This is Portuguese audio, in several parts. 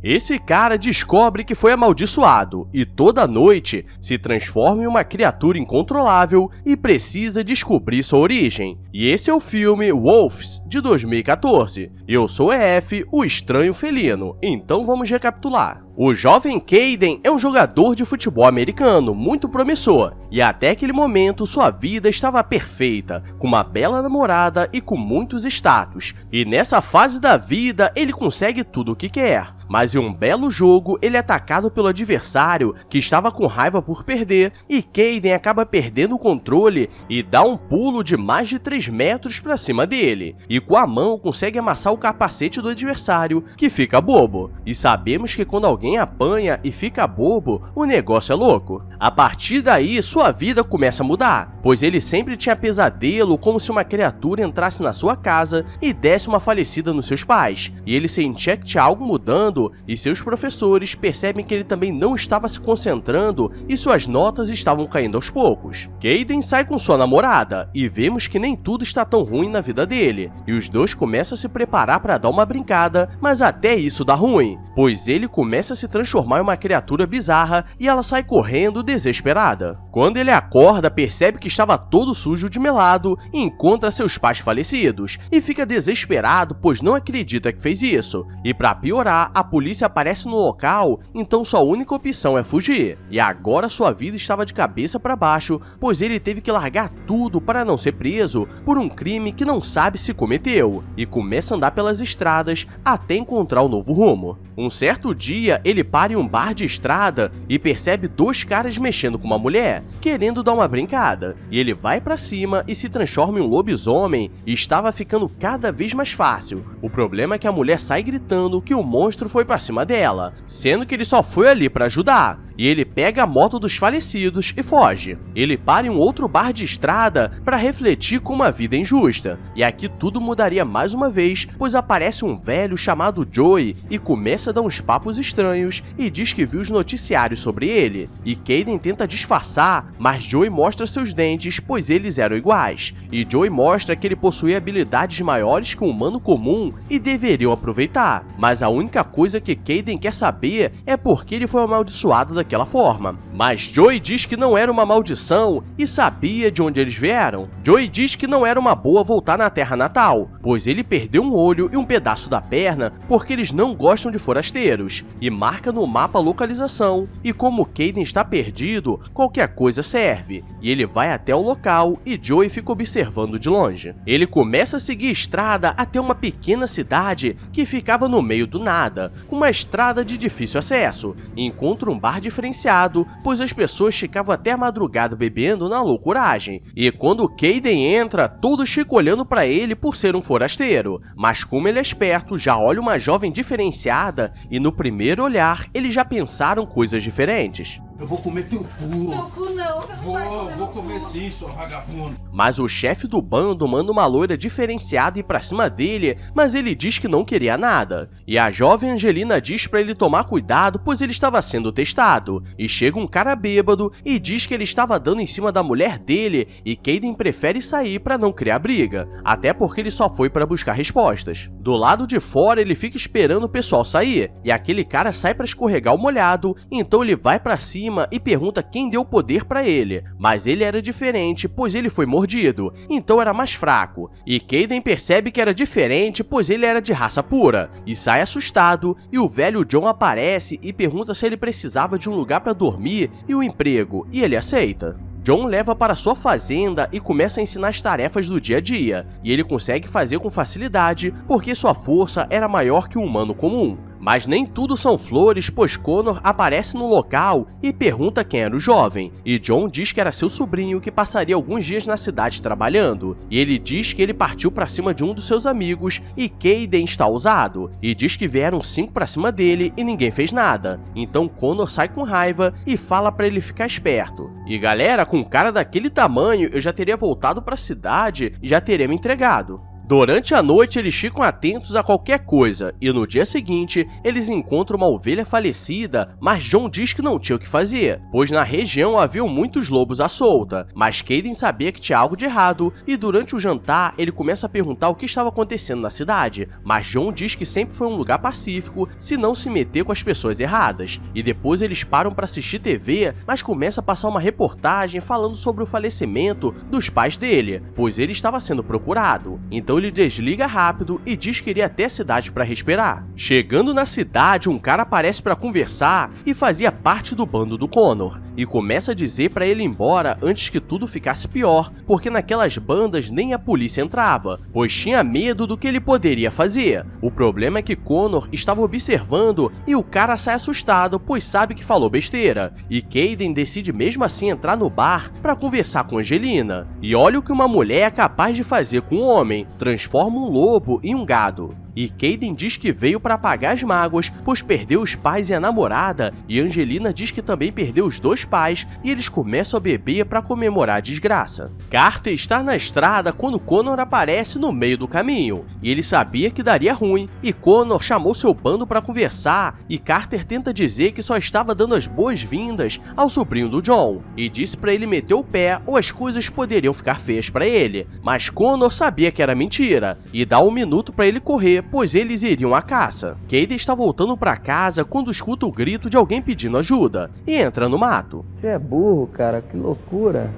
Esse cara descobre que foi amaldiçoado e toda noite se transforma em uma criatura incontrolável e precisa descobrir sua origem. E esse é o filme Wolves, de 2014. Eu sou EF, o estranho felino, então vamos recapitular. O jovem Caden é um jogador de futebol americano muito promissor, e até aquele momento sua vida estava perfeita, com uma bela namorada e com muitos status. E nessa fase da vida ele consegue tudo o que quer. Mas em um belo jogo, ele é atacado pelo adversário, que estava com raiva por perder, e Caden acaba perdendo o controle e dá um pulo de mais de 3 metros para cima dele, e com a mão consegue amassar o capacete do adversário, que fica bobo. E sabemos que quando alguém apanha e fica bobo, o negócio é louco. A partir daí, sua vida começa a mudar, pois ele sempre tinha pesadelo como se uma criatura entrasse na sua casa e desse uma falecida nos seus pais, e ele sentia que tinha algo mudando, e seus professores percebem que ele também não estava se concentrando e suas notas estavam caindo aos poucos. Caden sai com sua namorada e vemos que nem tudo está tão ruim na vida dele, e os dois começam a se preparar para dar uma brincada, mas até isso dá ruim, pois ele começa a se transformar em uma criatura bizarra e ela sai correndo desesperada. Quando ele acorda, percebe que estava todo sujo de melado e encontra seus pais falecidos, e fica desesperado pois não acredita que fez isso, e para piorar, a polícia aparece no local, então sua única opção é fugir. E agora sua vida estava de cabeça para baixo, pois ele teve que largar tudo para não ser preso por um crime que não sabe se cometeu, e começa a andar pelas estradas até encontrar um novo rumo. Um certo dia, ele para em um bar de estrada e percebe 2 caras mexendo com uma mulher, querendo dar uma brincada, e ele vai para cima e se transforma em um lobisomem, e estava ficando cada vez mais fácil. O problema é que a mulher sai gritando que o monstro foi pra cima dela, sendo que ele só foi ali pra ajudar, e ele pega a moto dos falecidos e foge. Ele para em um outro bar de estrada para refletir com uma vida injusta, e aqui tudo mudaria mais uma vez, pois aparece um velho chamado Joey e começa a dar uns papos estranhos e diz que viu os noticiários sobre ele, e Caden tenta disfarçar, mas Joey mostra seus dentes, pois eles eram iguais, e Joey mostra que ele possuía habilidades maiores que um humano comum e deveriam aproveitar, mas a única coisa que Caden quer saber é por que ele foi amaldiçoado daquela forma. Mas Joey diz que não era uma maldição e sabia de onde eles vieram. Joey diz que não era uma boa voltar na terra natal, pois ele perdeu um olho e um pedaço da perna porque eles não gostam de forasteiros, e marca no mapa a localização, e como Caden está perdido, qualquer coisa serve, e ele vai até o local e Joey fica observando de longe. Ele começa a seguir a estrada até uma pequena cidade que ficava no meio do nada, com uma estrada de difícil acesso, e encontra um bar diferenciado, pois as pessoas ficavam até a madrugada bebendo na loucuragem, e quando Caden entra, todos ficam olhando para ele por ser um forasteiro, mas como ele é esperto, já olha uma jovem diferenciada, e no primeiro olhar, eles já pensaram coisas diferentes. Eu vou comer teu cu. Meu cu não, você não vai comer. Vou comer sim, sua vagabunda. Mas o chefe do bando manda uma loira diferenciada ir pra cima dele, mas ele diz que não queria nada. E a jovem Angelina diz pra ele tomar cuidado, pois ele estava sendo testado. E chega um cara bêbado e diz que ele estava dando em cima da mulher dele, e Caden prefere sair pra não criar briga, até porque ele só foi pra buscar respostas. Do lado de fora ele fica esperando o pessoal sair, e aquele cara sai pra escorregar o molhado, então ele vai pra cima e pergunta quem deu poder pra ele, mas ele era diferente, pois ele foi mordido, então era mais fraco, e Caden percebe que era diferente, pois ele era de raça pura, e sai assustado, e o velho John aparece e pergunta se ele precisava de um lugar pra dormir e um emprego, e ele aceita. John leva para sua fazenda e começa a ensinar as tarefas do dia a dia, e ele consegue fazer com facilidade porque sua força era maior que um humano comum. Mas nem tudo são flores, pois Connor aparece no local e pergunta quem era o jovem, e John diz que era seu sobrinho que passaria alguns dias na cidade trabalhando, e ele diz que ele partiu para cima de um dos seus amigos e Caden está ousado, e diz que vieram 5 para cima dele e ninguém fez nada, então Connor sai com raiva e fala para ele ficar esperto. E galera, com um cara daquele tamanho eu já teria voltado para a cidade e já teria me entregado. Durante a noite, eles ficam atentos a qualquer coisa, e no dia seguinte, eles encontram uma ovelha falecida, mas John diz que não tinha o que fazer, pois na região haviam muitos lobos à solta, mas Kayden sabia que tinha algo de errado, e durante o jantar, ele começa a perguntar o que estava acontecendo na cidade, mas John diz que sempre foi um lugar pacífico, se não se meter com as pessoas erradas, e depois eles param para assistir TV, mas começa a passar uma reportagem falando sobre o falecimento dos pais dele, pois ele estava sendo procurado. Então ele desliga rápido e diz que iria até a cidade para respirar. Chegando na cidade, um cara aparece para conversar e fazia parte do bando do Connor, e começa a dizer para ele ir embora antes que tudo ficasse pior, porque naquelas bandas nem a polícia entrava, pois tinha medo do que ele poderia fazer. O problema é que Connor estava observando e o cara sai assustado, pois sabe que falou besteira, e Kayden decide mesmo assim entrar no bar para conversar com Angelina. E olha o que uma mulher é capaz de fazer com um homem: transforma um lobo em um gado. E Kayden diz que veio para apagar as mágoas, pois perdeu os pais e a namorada, e Angelina diz que também perdeu os dois pais, e eles começam a beber para comemorar a desgraça. Carter está na estrada quando Connor aparece no meio do caminho, e ele sabia que daria ruim, e Connor chamou seu bando para conversar, e Carter tenta dizer que só estava dando as boas-vindas ao sobrinho do John, e disse para ele meter o pé ou as coisas poderiam ficar feias para ele, mas Connor sabia que era mentira, e dá um minuto para ele correr, pois eles iriam à caça. Kayden está voltando para casa quando escuta o grito de alguém pedindo ajuda, e entra no mato. Você é burro, cara, que loucura.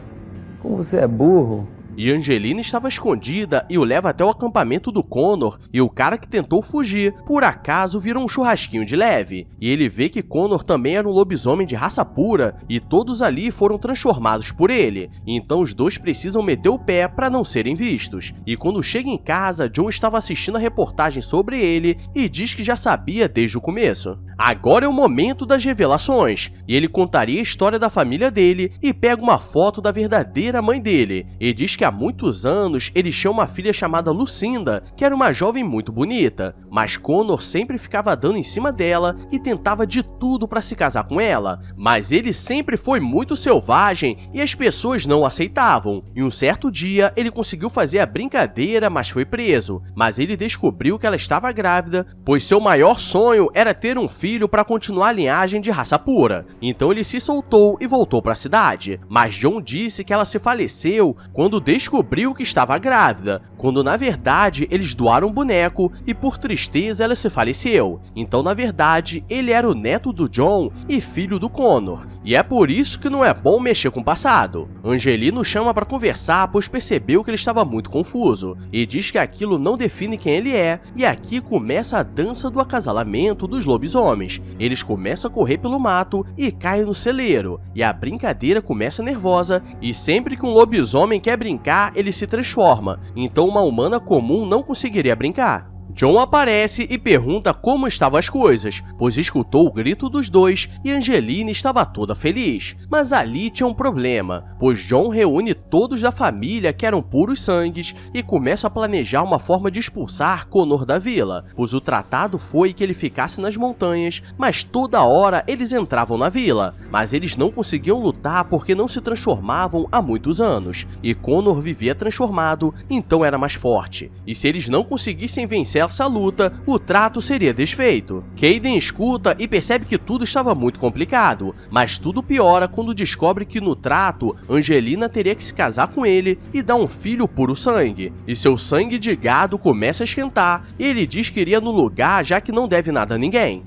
Como você é burro. E Angelina estava escondida e o leva até o acampamento do Connor, e o cara que tentou fugir, por acaso, virou um churrasquinho de leve. E ele vê que Connor também era um lobisomem de raça pura, e todos ali foram transformados por ele. Então os dois precisam meter o pé para não serem vistos. E quando chega em casa, John estava assistindo a reportagem sobre ele e diz que já sabia desde o começo. Agora é o momento das revelações, e ele contaria a história da família dele e pega uma foto da verdadeira mãe dele, e diz que há muitos anos eles tinham uma filha chamada Lucinda, que era uma jovem muito bonita, mas Connor sempre ficava dando em cima dela e tentava de tudo para se casar com ela, mas ele sempre foi muito selvagem e as pessoas não o aceitavam, e um certo dia ele conseguiu fazer a brincadeira, mas foi preso, mas ele descobriu que ela estava grávida, pois seu maior sonho era ter um filho para continuar a linhagem de raça pura. Então ele se soltou e voltou para a cidade, mas John disse que ela se faleceu quando descobriu que estava grávida, quando na verdade eles doaram um boneco e por tristeza ela se faleceu. Então na verdade ele era o neto do John e filho do Connor, e é por isso que não é bom mexer com o passado. Angelina o chama para conversar, pois percebeu que ele estava muito confuso, e diz que aquilo não define quem ele é, e aqui começa a dança do acasalamento dos lobisomens. Eles começam a correr pelo mato e caem no celeiro, e a brincadeira começa nervosa, e sempre que um lobisomem quer brincar, ele se transforma, então uma humana comum não conseguiria brincar. John aparece e pergunta como estavam as coisas, pois escutou o grito dos dois e Angelina estava toda feliz. Mas ali tinha um problema, pois John reúne todos da família que eram puros sangues e começa a planejar uma forma de expulsar Connor da vila, pois o tratado foi que ele ficasse nas montanhas, mas toda hora eles entravam na vila, mas eles não conseguiam lutar porque não se transformavam há muitos anos, e Connor vivia transformado, então era mais forte, e se eles não conseguissem vencer essa luta, o trato seria desfeito. Kayden escuta e percebe que tudo estava muito complicado, mas tudo piora quando descobre que no trato, Angelina teria que se casar com ele e dar um filho puro sangue, e seu sangue de gado começa a esquentar, e ele diz que iria no lugar já que não deve nada a ninguém.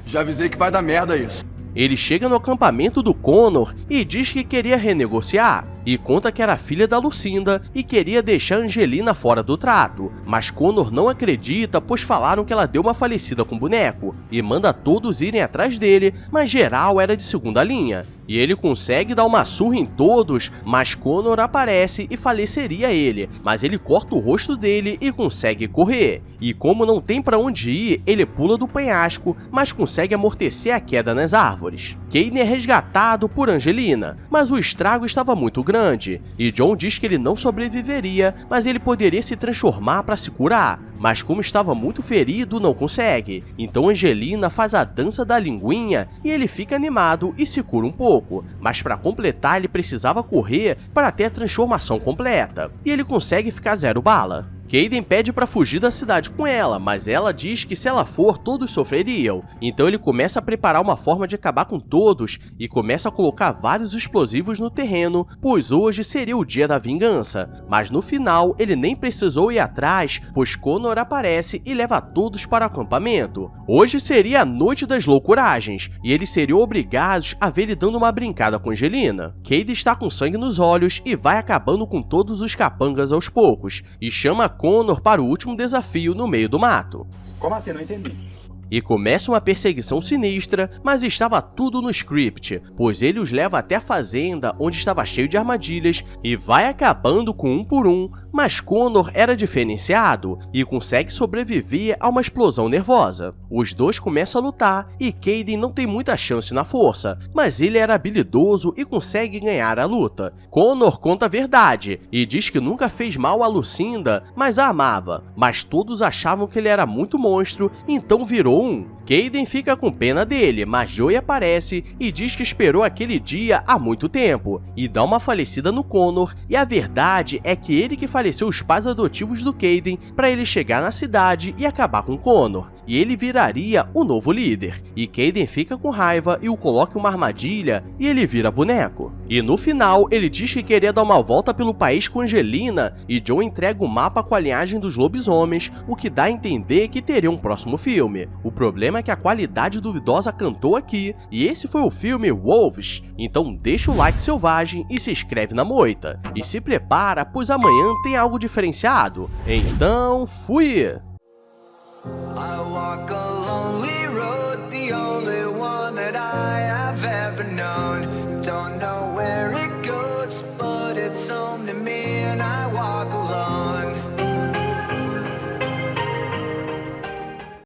Já avisei que vai dar merda isso. Ele chega no acampamento do Connor e diz que queria renegociar, e conta que era filha da Lucinda e queria deixar Angelina fora do trato, mas Connor não acredita, pois falaram que ela deu uma falecida com boneco, e manda todos irem atrás dele, mas geral era de segunda linha, e ele consegue dar uma surra em todos, mas Connor aparece e faleceria ele, mas ele corta o rosto dele e consegue correr, e como não tem pra onde ir, ele pula do penhasco, mas consegue amortecer a queda nas árvores. Kayden é resgatado por Angelina, mas o estrago estava muito grande, e John diz que ele não sobreviveria, mas ele poderia se transformar para se curar, mas como estava muito ferido, não consegue. Então Angelina faz a dança da linguinha e ele fica animado e se cura um pouco, mas para completar ele precisava correr para ter a transformação completa, e ele consegue ficar 0 bala. Kaden pede para fugir da cidade com ela, mas ela diz que se ela for, todos sofreriam. Então ele começa a preparar uma forma de acabar com todos e começa a colocar vários explosivos no terreno, pois hoje seria o dia da vingança. Mas no final, ele nem precisou ir atrás, pois Connor aparece e leva todos para o acampamento. Hoje seria a noite das loucuragens, e eles seriam obrigados a ver ele dando uma brincada com Angelina. Cade está com sangue nos olhos e vai acabando com todos os capangas aos poucos, e chama Connor para o último desafio no meio do mato. Como assim? Não entendi. E começa uma perseguição sinistra, mas estava tudo no script, pois ele os leva até a fazenda, onde estava cheio de armadilhas, e vai acabando com um por um, mas Connor era diferenciado e consegue sobreviver a uma explosão nervosa. Os dois começam a lutar e Kaden não tem muita chance na força, mas ele era habilidoso e consegue ganhar a luta. Connor conta a verdade e diz que nunca fez mal a Lucinda, mas a amava, mas todos achavam que ele era muito monstro, então virou um. Kaden fica com pena dele, mas Joey aparece e diz que esperou aquele dia há muito tempo, e dá uma falecida no Connor, e a verdade é que ele que faleceu os pais adotivos do Kaden para ele chegar na cidade e acabar com Connor, e ele viraria o novo líder, e Kaden fica com raiva e o coloca em uma armadilha e ele vira boneco. E no final, ele diz que queria dar uma volta pelo país com Angelina, e Joe entrega o mapa com a linhagem dos lobisomens, o que dá a entender que teria um próximo filme. O problema é que a qualidade duvidosa cantou aqui, e esse foi o filme Wolves. Então deixa o like selvagem e se inscreve na moita. E se prepara, pois amanhã tem algo diferenciado. Então, fui! I walk a lonely road, the only one that I have ever known. Don't know where it